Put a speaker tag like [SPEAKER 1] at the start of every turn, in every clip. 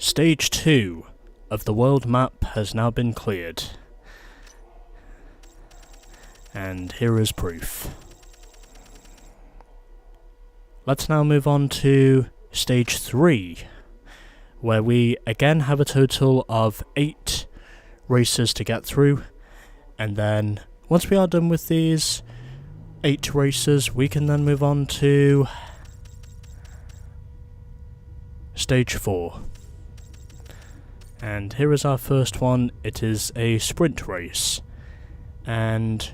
[SPEAKER 1] Stage 2 of the world map has now been cleared. And here is proof. Let's now move on to Stage 3, where we again have a total of 8 races to get through, and then once we are done with these 8 races, we can then move on to Stage 4. And here is our first one. It is a sprint race. And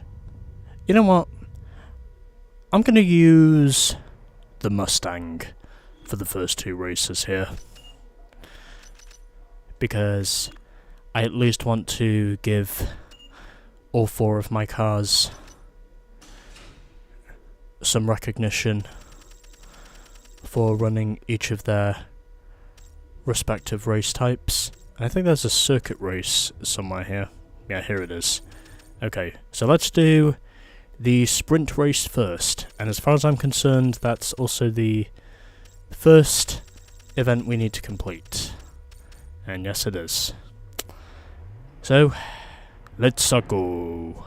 [SPEAKER 1] you know what? I'm going to use the Mustang for the first 2 races here, because I at least want to give all 4 of my cars some recognition for running each of their respective race types. And I think there's a circuit race somewhere here. Yeah, here it is. Okay, so let's do the sprint race first, and as far as I'm concerned, that's also the first event we need to complete. And yes, it is. So, let's go.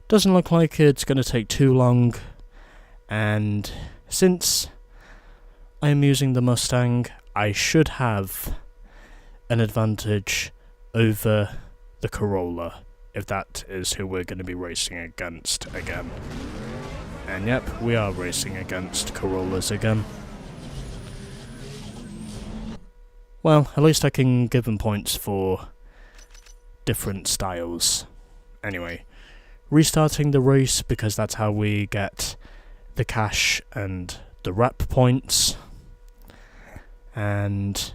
[SPEAKER 1] Doesn't look like it's going to take too long, and since I am using the Mustang, I should have an advantage over the Corolla, if that is who we're going to be racing against again. And yep, we are racing against Corollas again. Well, at least I can give them points for different styles. Anyway, restarting the race, because that's how we get the cash and the rep points. And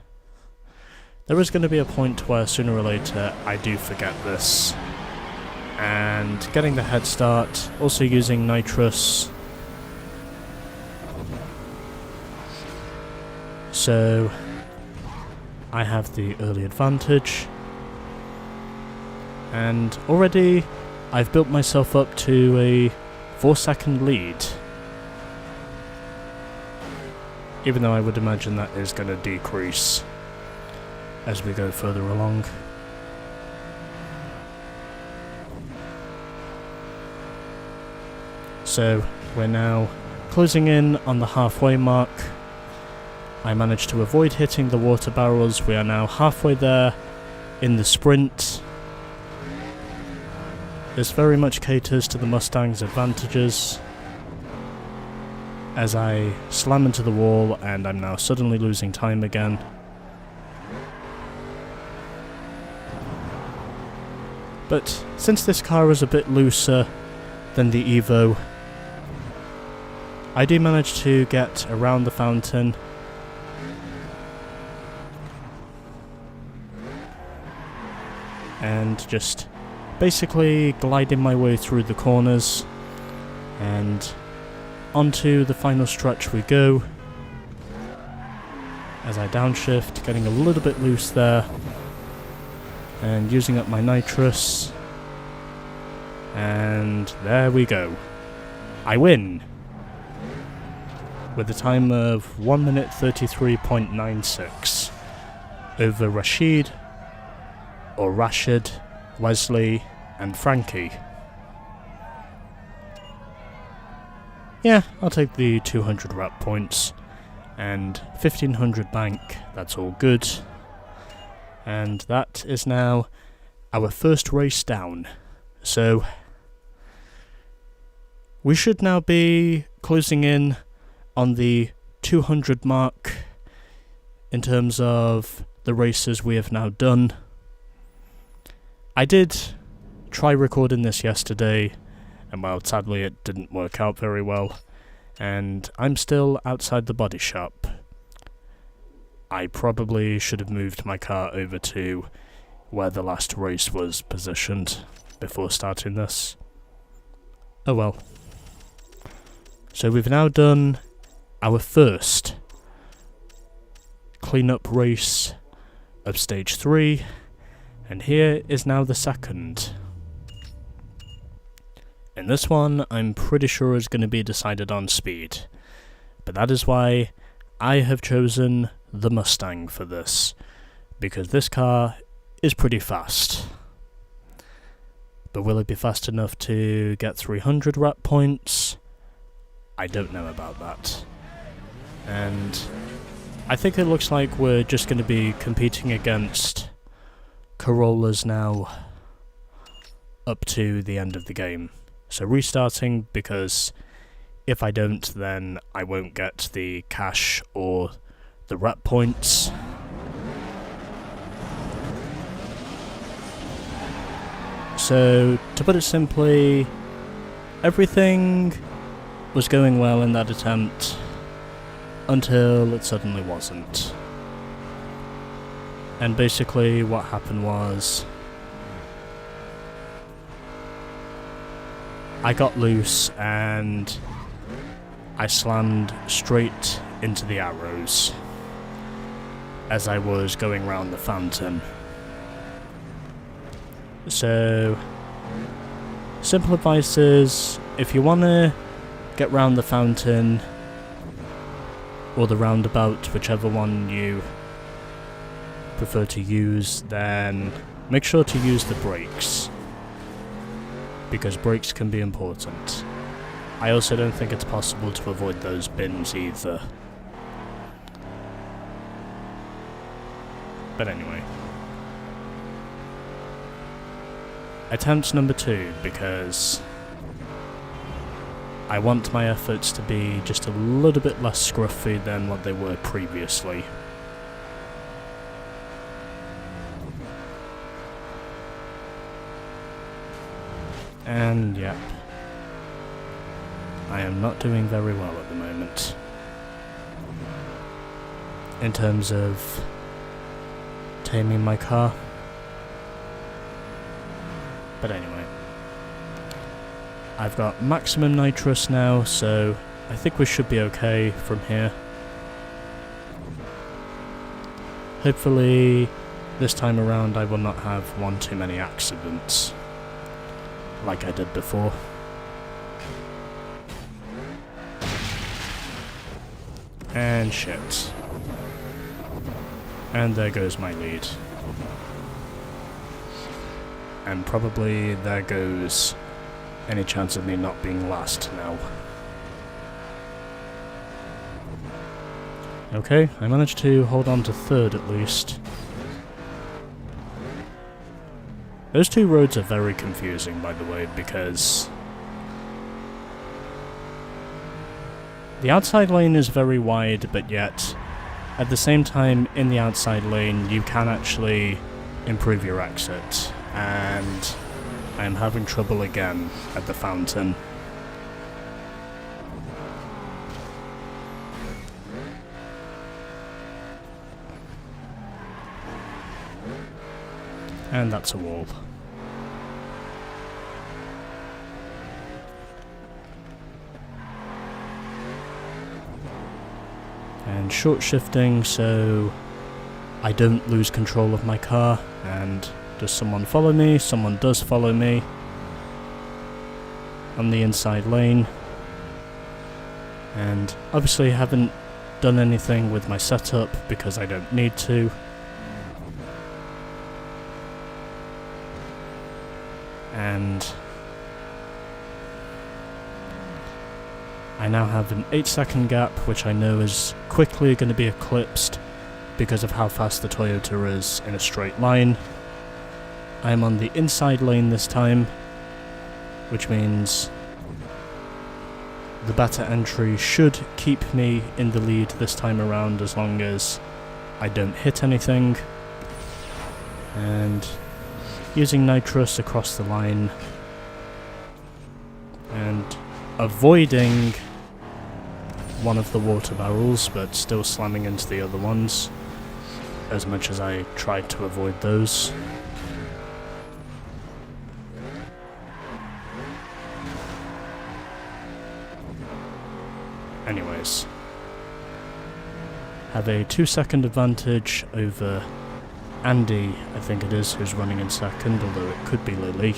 [SPEAKER 1] there is going to be a point where sooner or later I do forget this. And getting the head start, also using nitrous. So I have the early advantage. And already I've built myself up to a 4-second lead. Even though I would imagine that is going to decrease as we go further along. So we're now closing in on the halfway mark. I managed to avoid hitting the water barrels. We are now halfway there in the sprint. This very much caters to the Mustang's advantages, as I slam into the wall and I'm now suddenly losing time again. But since this car is a bit looser than the Evo, I do manage to get around the fountain. And just basically gliding my way through the corners, and onto the final stretch we go, as I downshift, getting a little bit loose there, and using up my nitrous, and there we go. I win! With a time of 1 minute 33.96 over Rashid, Wesley, and Frankie. Yeah, I'll take the 200 rep points and 1500 bank, that's all good. And that is now our first race down. So we should now be closing in on the 200 mark in terms of the races we have now done. I did try recording this yesterday, and well, sadly it didn't work out very well, and I'm still outside the body shop. I probably should have moved my car over to where the last race was positioned before starting this. Oh well. So we've now done our first cleanup race of Stage 3, and here is now the second. And this one I'm pretty sure is going to be decided on speed. But that is why I have chosen the Mustang for this, because this car is pretty fast. But will it be fast enough to get 300 rap points? I don't know about that. And I think it looks like we're just going to be competing against Corollas now up to the end of the game. So restarting, because if I don't, then I won't get the cash or the rep points. So, to put it simply, everything was going well in that attempt until it suddenly wasn't. And basically what happened was I got loose and I slammed straight into the arrows as I was going round the fountain. So, simple advice is, if you want to get round the fountain, or the roundabout, whichever one you prefer to use, then make sure to use the brakes, because brakes can be important. I also don't think it's possible to avoid those bins either. But anyway. Attempt number 2, because I want my efforts to be just a little bit less scruffy than what they were previously. And yep, I am not doing very well at the moment in terms of taming my car. But anyway, I've got maximum nitrous now, so I think we should be okay from here. Hopefully, this time around I will not have one too many accidents, like I did before. And shit. And there goes my lead. And probably there goes any chance of me not being last now. Okay, I managed to hold on to third at least. Those two roads are very confusing, by the way, because the outside lane is very wide, but yet at the same time in the outside lane you can actually improve your exit. And I am having trouble again at the fountain. And that's a wall. And short shifting so I don't lose control of my car. And does someone follow me? Someone does follow me on the inside lane. And obviously haven't done anything with my setup because I don't need to. And I now have an 8-second gap, which I know is quickly going to be eclipsed because of how fast the Toyota is in a straight line. I am on the inside lane this time, which means the better entry should keep me in the lead this time around as long as I don't hit anything. And using nitrous across the line and avoiding one of the water barrels but still slamming into the other ones as much as I tried to avoid those. Anyways, have a 2-second advantage over Andy, I think it is, who's running in second, although it could be Lily.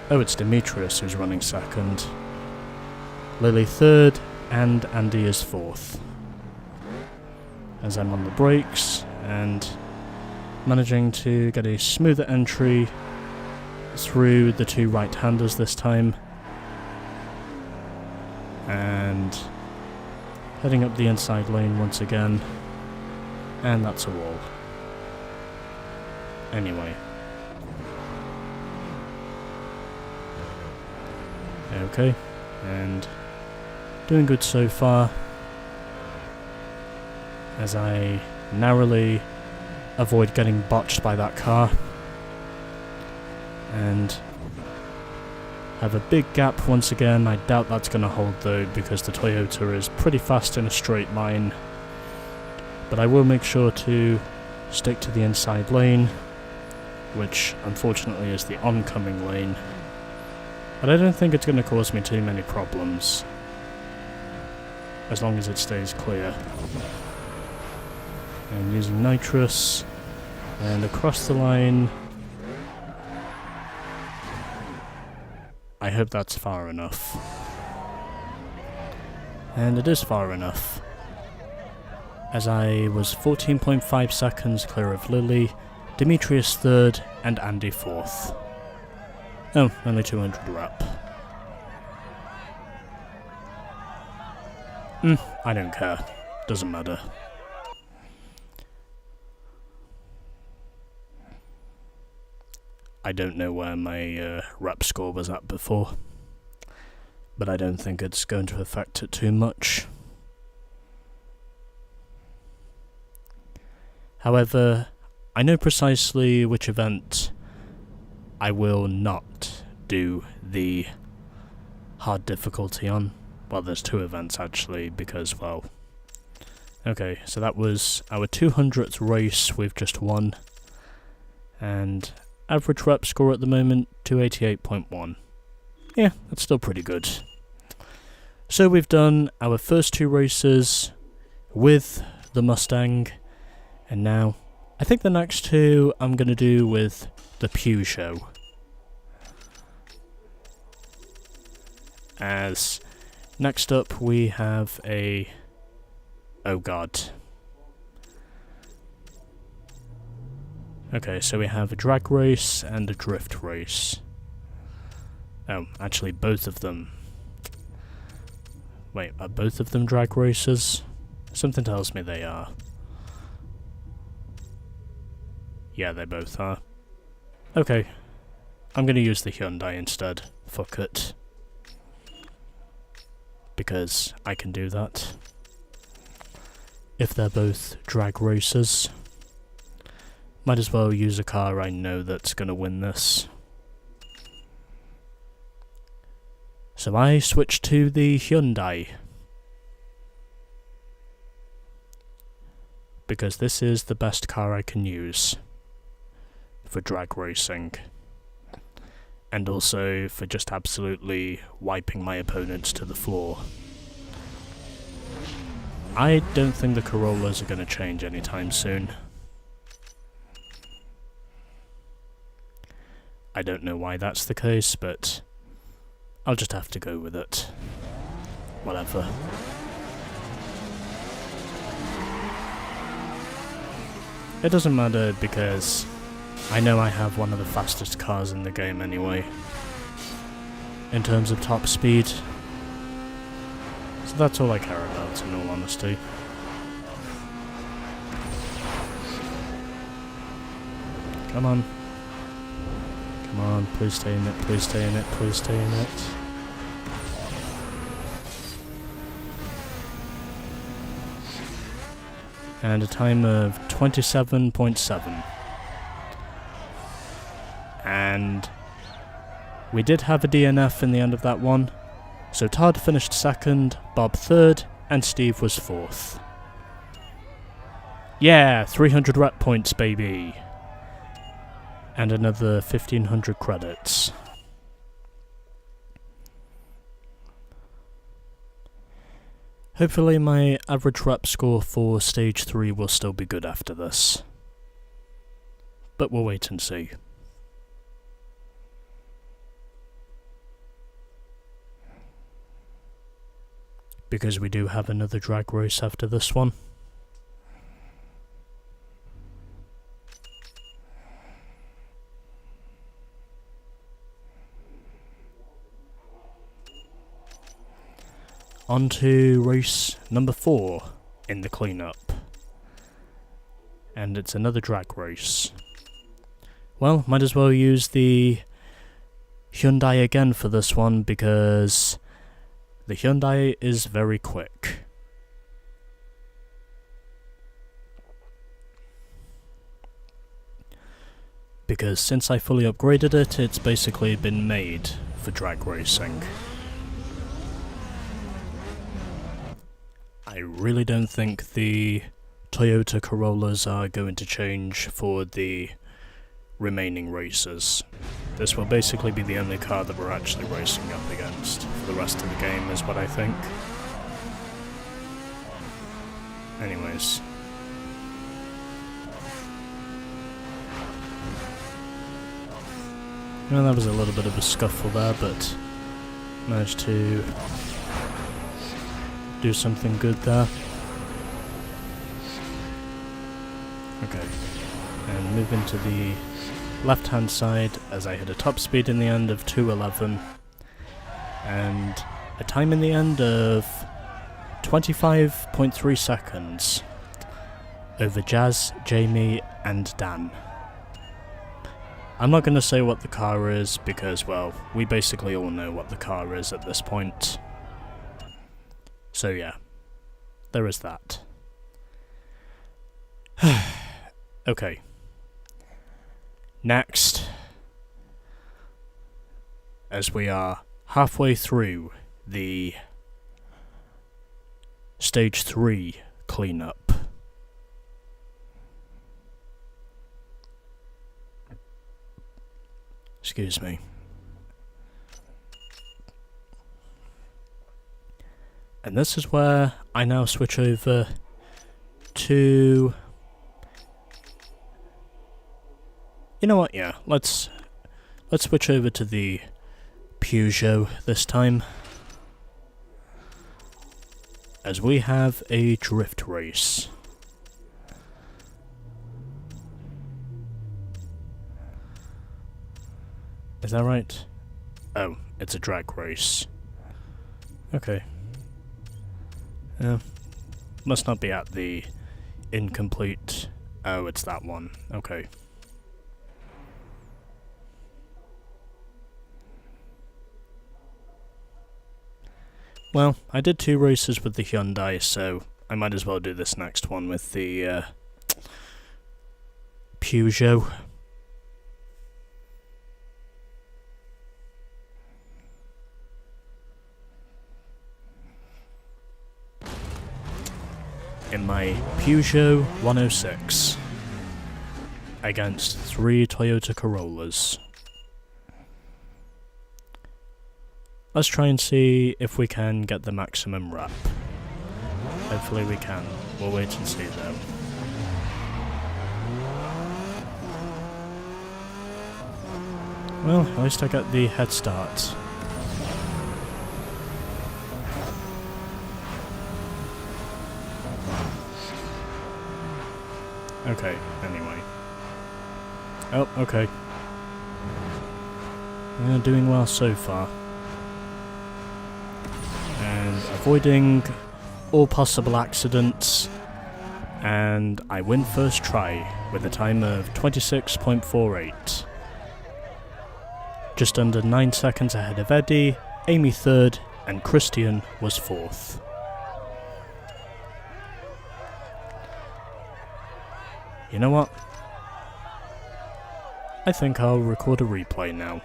[SPEAKER 1] Oh, it's Demetrius who's running second. Lily third, and Andy is 4th. As I'm on the brakes and managing to get a smoother entry through the 2 right-handers this time. And heading up the inside lane once again. And that's a wall. Anyway. Okay, and doing good so far, as I narrowly avoid getting botched by that car, and have a big gap once again. I doubt that's going to hold though, because the Toyota is pretty fast in a straight line, but I will make sure to stick to the inside lane, which unfortunately is the oncoming lane. But I don't think it's going to cause me too many problems, as long as it stays clear. And using nitrous, and across the line. I hope that's far enough. And it is far enough, as I was 14.5 seconds clear of Lily, Demetrius 3rd, and Andy 4th. Oh, only 200 rep. I don't care. Doesn't matter. I don't know where my rep score was at before, but I don't think it's going to affect it too much. However, I know precisely which event I will not do the hard difficulty on. Well, there's 2 events actually, because, well... Okay, so that was our 200th race we've just won. And average rep score at the moment, 288.1. Yeah, that's still pretty good. So we've done our first 2 races with the Mustang, and now I think the next 2 I'm going to do with the Peugeot. As next up we have a... oh god. Okay, so we have a drag race and a drift race. Oh, actually both of them. Wait, are both of them drag races? Something tells me they are. Yeah, they both are. Okay, I'm gonna use the Hyundai instead. Fuck it. Because I can do that. If they're both drag races. Might as well use a car I know that's gonna win this. So I switch to the Hyundai. Because this is the best car I can use for drag racing. And also for just absolutely wiping my opponents to the floor. I don't think the Corollas are going to change anytime soon. I don't know why that's the case, but I'll just have to go with it. Whatever. It doesn't matter because I know I have one of the fastest cars in the game anyway, in terms of top speed. So that's all I care about, in all honesty. Come on. Come on, please stay in it, please stay in it, please stay in it. And a time of 27.7. And we did have a DNF in the end of that one. So Todd finished 2nd, Bob 3rd, and Steve was 4th. Yeah, 300 rep points, baby. And another 1500 credits. Hopefully my average rep score for stage 3 will still be good after this. But we'll wait and see. because we do have another drag race after this one. On to race number 4 in the cleanup. And it's another drag race. Well, might as well use the Hyundai again for this one because the Hyundai is very quick. Because since I fully upgraded it, it's basically been made for drag racing. I really don't think the Toyota Corollas are going to change for the remaining races. This will basically be the only car that we're actually racing up against for the rest of the game, is what I think. Anyways. Well, that was a little bit of a scuffle there, but managed to do something good there. Okay, and move into the left hand side as I hit a top speed in the end of 2:11 and a time in the end of 25.3 seconds over Jazz, Jamie and Dan. I'm not going to say what the car is because, well, we basically all know what the car is at this point. So yeah, there is that. Okay. Next, as we are halfway through the Stage 3 cleanup. Excuse me. And this is where I now switch over to... You know what, yeah, let's switch over to the Peugeot this time. As we have a drift race. Is that right? Oh, it's a drag race. Okay. Must not be at the incomplete... Oh, it's that one. Okay. Well, I did 2 races with the Hyundai, so I might as well do this next one with the Peugeot. In my Peugeot 106 against 3 Toyota Corollas. Let's try and see if we can get the maximum wrap. Hopefully we can. We'll wait and see though. Well, at least I got the head start. Okay, anyway. Oh, okay. We're doing well so far. And avoiding all possible accidents. And I win first try with a time of 26.48. Just under 9 seconds ahead of Eddie, Amy third, and Christian was fourth. You know what? I think I'll record a replay now.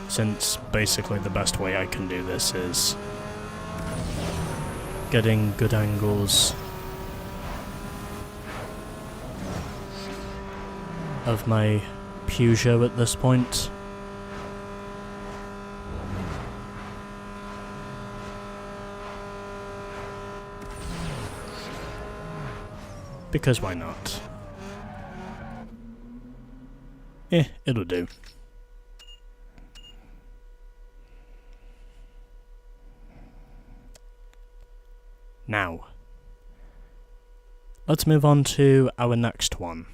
[SPEAKER 1] Since basically the best way I can do this is getting good angles of my Peugeot at this point. Because why not? It'll do. Now, let's move on to our next one.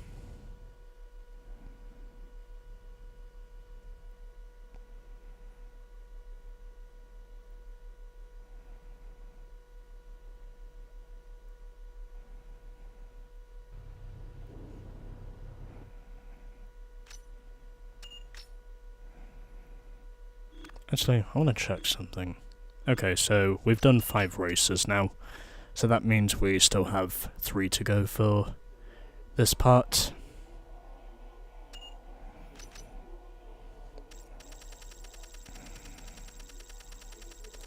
[SPEAKER 1] Actually, I want to check something. Okay, so we've done 5 races now, so that means we still have 3 to go for this part.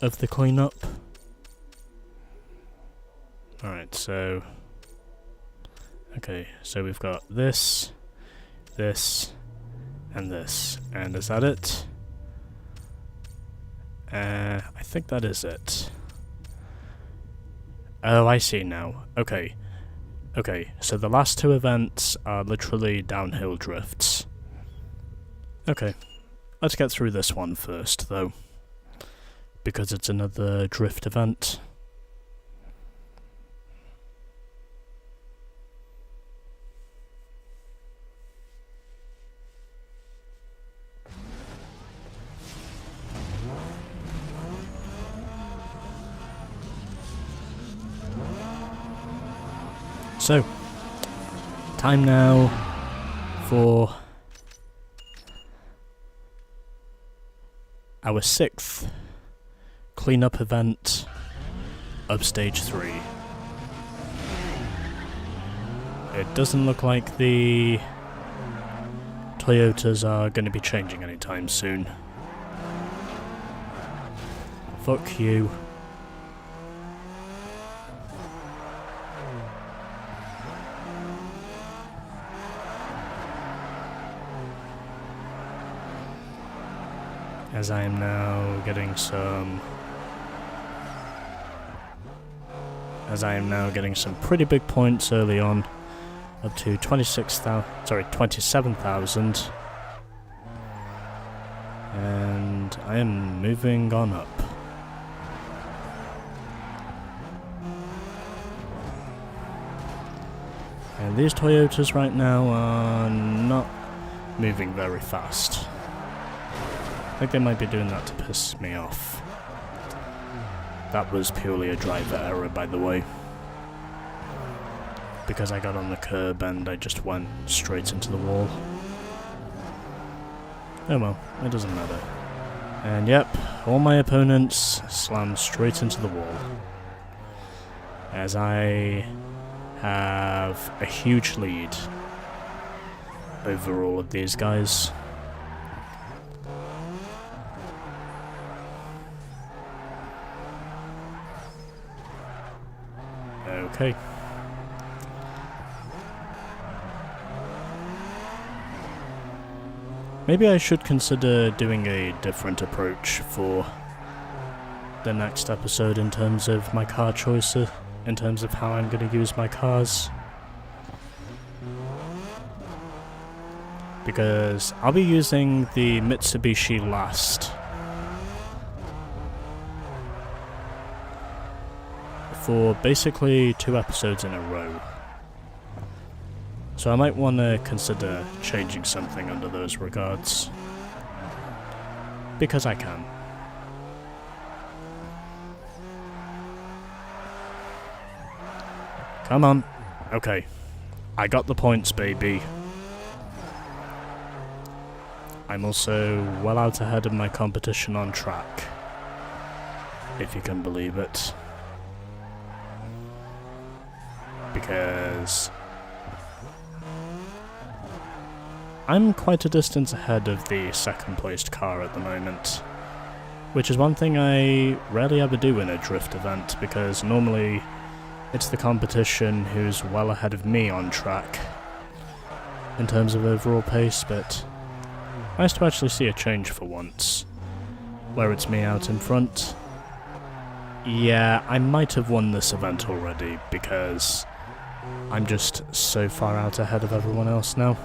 [SPEAKER 1] Of the cleanup. Alright, so... Okay, so we've got this, this, and this. And is that it? I think that is it. Oh, I see now. Okay. Okay, so the last 2 events are literally downhill drifts. Okay. Let's get through this one first, though. Because it's another drift event. So, time now for our 6th cleanup event of Stage 3. It doesn't look like the Toyotas are going to be changing anytime soon. Fuck you. As I am now getting some pretty big points early on, up to 27,000, and I am moving on up. And these Toyotas right now are not moving very fast. I think they might be doing that to piss me off. That was purely a driver error, by the way. Because I got on the curb and I just went straight into the wall. Oh well, it doesn't matter. And yep, all my opponents slammed straight into the wall. As I have a huge lead over all of these guys. Okay. Maybe I should consider doing a different approach for the next episode in terms of my car choices, in terms of how I'm going to use my cars. Because I'll be using the Mitsubishi last. For basically 2 episodes in a row. So I might want to consider changing something under those regards. Because I can. Come on. Okay. I got the points, baby. I'm also well out ahead of my competition on track. If you can believe it. Because I'm quite a distance ahead of the 2nd placed car at the moment, which is one thing I rarely ever do in a drift event, because normally it's the competition who's well ahead of me on track in terms of overall pace, but nice to actually see a change for once, where it's me out in front. Yeah, I might have won this event already, because I'm just so far out ahead of everyone else now.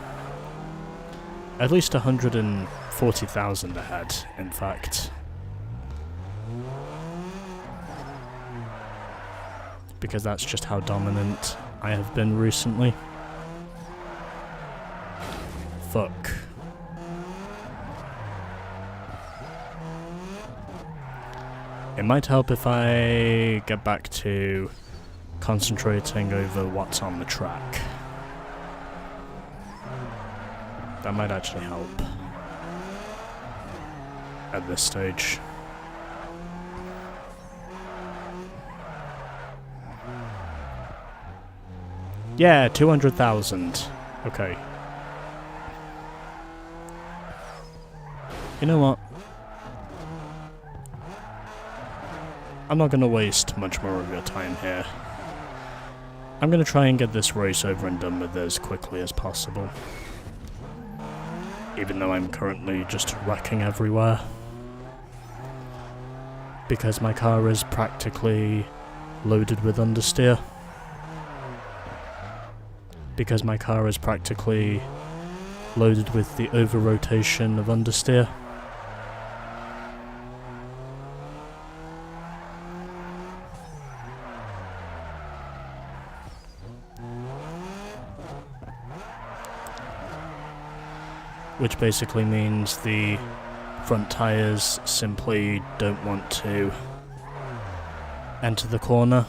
[SPEAKER 1] At least 140,000 ahead, in fact. because that's just how dominant I have been recently. Fuck. It might help if I get back to concentrating over what's on the track. That might actually help at this stage. Yeah, 200,000. Okay. You know what? I'm not gonna waste much more of your time here. I'm gonna try and get this race over and done with as quickly as possible. Even though I'm currently just wrecking everywhere. Because my car is practically loaded with understeer. Because my car is practically loaded with the over-rotation of understeer. Which basically means the front tyres simply don't want to enter the corner.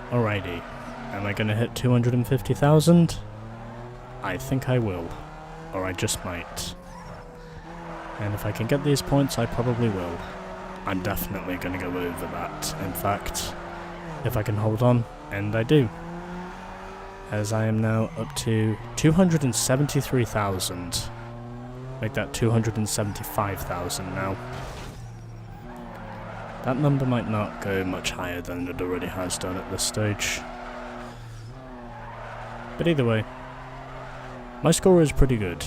[SPEAKER 1] Alrighty, am I gonna hit 250,000? I think I will, or I just might. And if I can get these points, I probably will. I'm definitely gonna go over that, in fact, if I can hold on, and I do. As I am now up to 273,000. Make that 275,000 now. That number might not go much higher than it already has done at this stage. But either way, my score is pretty good.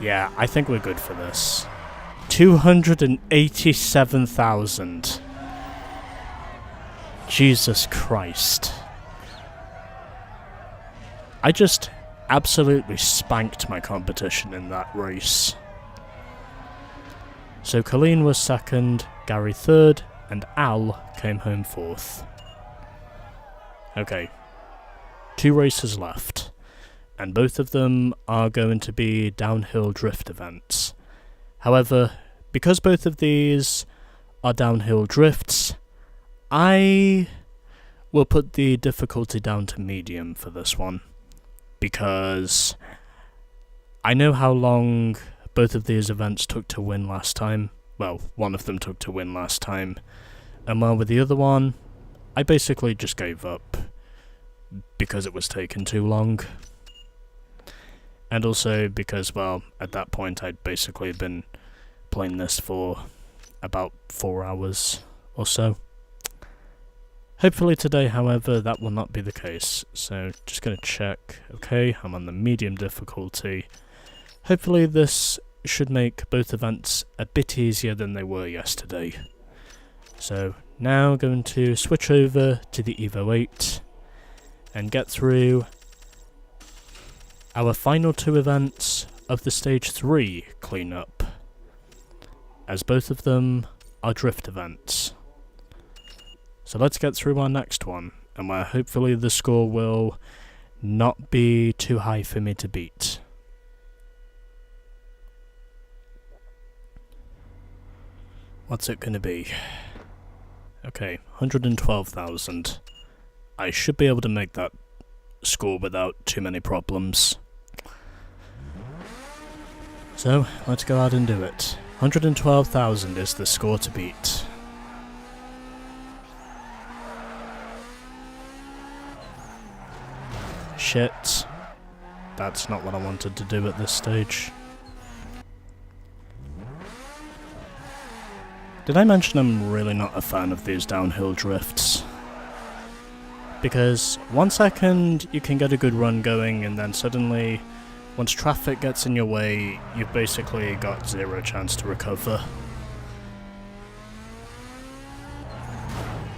[SPEAKER 1] Yeah, I think we're good for this. 287,000. Jesus Christ. I just absolutely spanked my competition in that race. So Colleen was second, Gary third, and Al came home fourth. Okay, 2 races left, and both of them are going to be downhill drift events. However, because both of these are downhill drifts, I will put the difficulty down to medium for this one, because I know how long both of these events took to win last time. Well, one of them took to win last time, and while with the other one, I basically just gave up because it was taking too long. And also because, well, at that point I'd basically been playing this for about 4 hours or so. Hopefully today, however, that will not be the case. So, just gonna check. Okay, I'm on the medium difficulty. Hopefully this should make both events a bit easier than they were yesterday. So, now going to switch over to the Evo 8 and get through our final 2 events of the Stage 3 cleanup, as both of them are drift events. So let's get through our next one, and where hopefully the score will not be too high for me to beat. What's it gonna be? Okay, 112,000. I should be able to make that score without too many problems. So, let's go out and do it. 112,000 is the score to beat. Shit. That's not what I wanted to do at this stage. Did I mention I'm really not a fan of these downhill drifts? Because 1 second you can get a good run going, and then suddenly, once traffic gets in your way, you've basically got 0 chance to recover.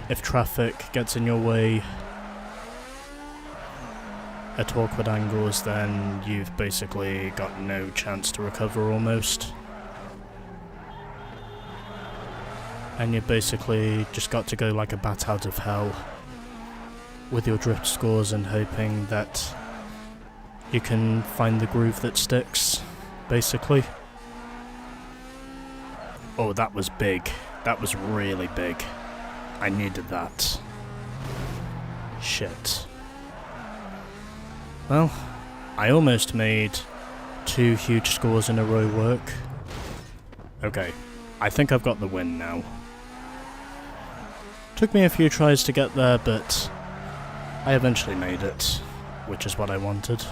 [SPEAKER 1] If traffic gets in your way, at awkward angles, then you've basically got no chance to recover almost. And you've basically just got to go like a bat out of hell with your drift scores and hoping that you can find the groove that sticks, basically. Oh, that was big. That was really big. I needed that. Shit. Well, I almost made 2 huge scores in a row work. Okay, I think I've got the win now. Took me a few tries to get there, but I eventually made it, which is what I wanted.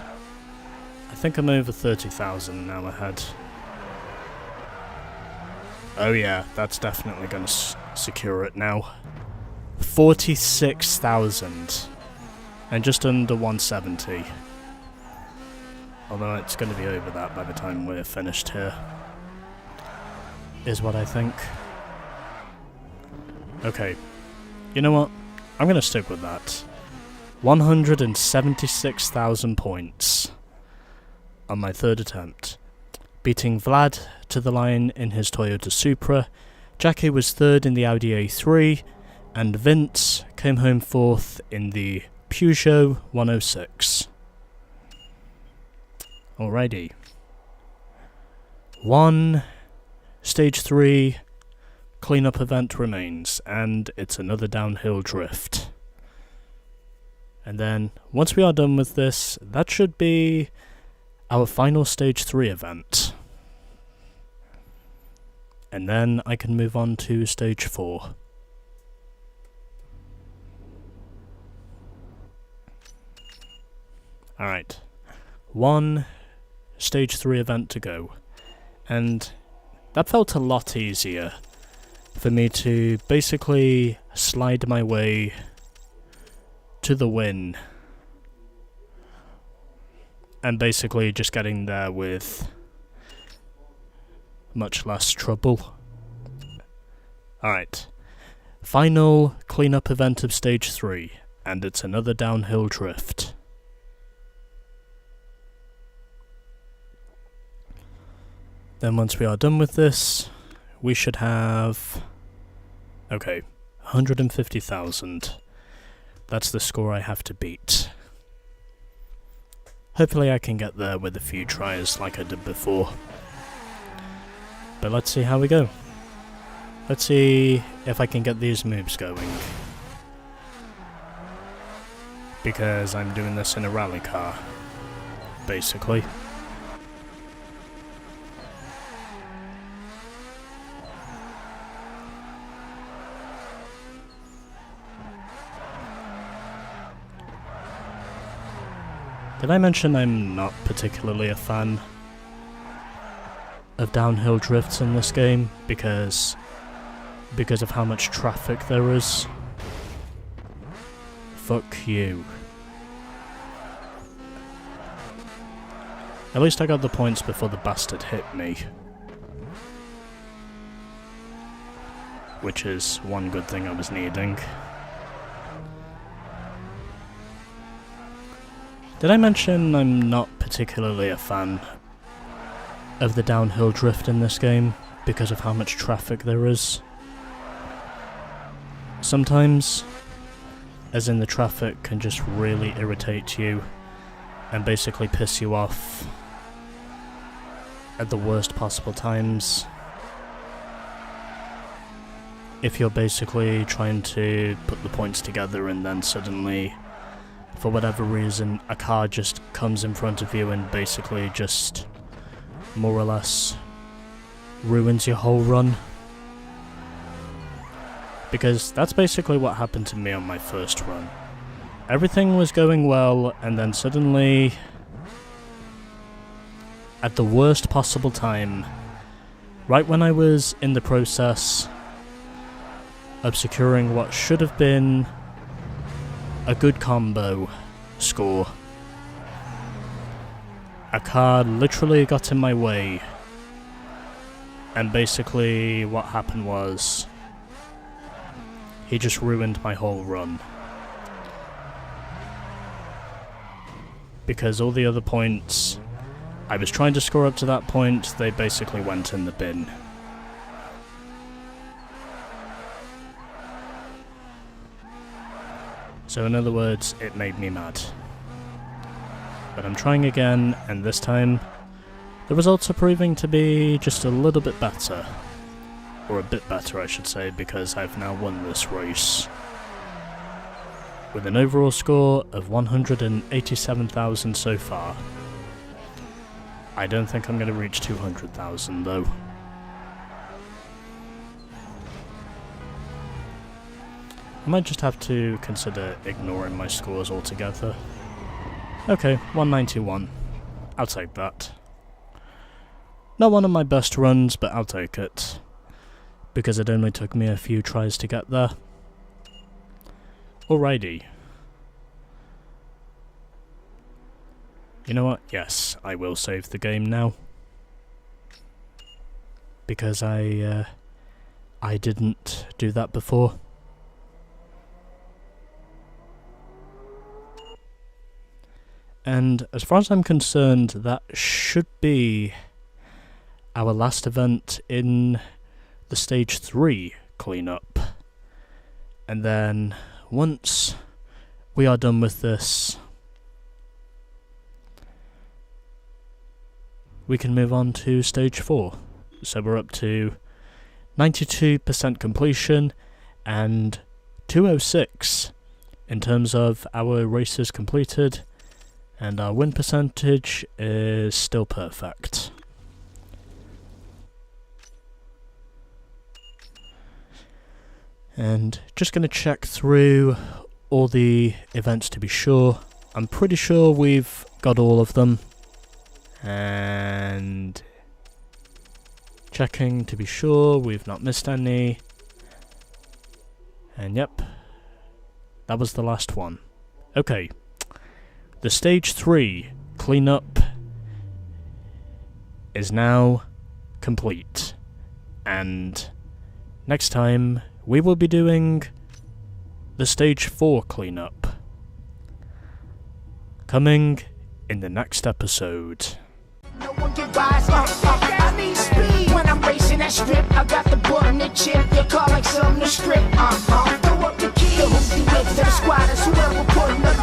[SPEAKER 1] I think I'm over 30,000 now ahead. Oh yeah, that's definitely going to secure it now. 46,000. And just under 170. Although it's going to be over that by the time we're finished here. Is what I think. Okay. You know what? I'm going to stick with that. 176,000 points on my 3rd attempt. Beating Vlad to the line in his Toyota Supra. Jackie was 3rd in the Audi A3. And Vince came home 4th in the Peugeot 106. Alrighty. 1 Stage 3 cleanup event remains, and it's another downhill drift. And then, once we are done with this, that should be our final Stage 3 event. And then I can move on to Stage 4. Alright. 1 Stage 3 event to go. And that felt a lot easier for me to basically slide my way to the win. And basically just getting there with much less trouble. Alright. Final cleanup event of Stage 3, and it's another downhill drift. Then once we are done with this, we should have... Okay, 150,000. That's the score I have to beat. Hopefully I can get there with a few tries like I did before. But let's see how we go. Let's see if I can get these moves going. Because I'm doing this in a rally car, basically. Did I mention I'm not particularly a fan of downhill drifts in this game because of how much traffic there is? Fuck you. At least I got the points before the bastard hit me. Which is one good thing I was needing. Did I mention I'm not particularly a fan of the downhill drift in this game because of how much traffic there is? Sometimes, as in the traffic can just really irritate you and basically piss you off at the worst possible times. If you're basically trying to put the points together and then suddenly, for whatever reason, a car just comes in front of you and basically just more or less ruins your whole run. Because that's basically what happened to me on my first run. Everything was going well, and then suddenly, at the worst possible time, right when I was in the process of securing what should have been a good combo score, a car literally got in my way, and basically what happened was he just ruined my whole run. because all the other points I was trying to score up to that point, they basically went in the bin. So in other words, it made me mad. But I'm trying again, and this time the results are proving to be just a little bit better. Or a bit better, I should say, because I've now won this race. With an overall score of 187,000 so far. I don't think I'm going to reach 200,000 though. I might just have to consider ignoring my scores altogether. Okay, 191. I'll take that. Not one of my best runs, but I'll take it. Because it only took me a few tries to get there. Alrighty. You know what? Yes, I will save the game now. Because I didn't do that before. And as far as I'm concerned, that should be our last event in the Stage 3 cleanup. And then, once we are done with this, we can move on to Stage 4. So we're up to 92% completion and 206 in terms of our races completed. And our win percentage is still perfect. And just going to check through all the events to be sure. I'm pretty sure we've got all of them. And checking to be sure we've not missed any. And yep, that was the last one. Okay. The Stage 3 cleanup is now complete, and next time we will be doing the Stage 4 cleanup, coming in the next episode.
[SPEAKER 2] No one can rise, I need speed when I'm racing that strip. I got the button and chip, your car like something to strip. Throw up the key, the hoopty whip to the squatters, whoever putting up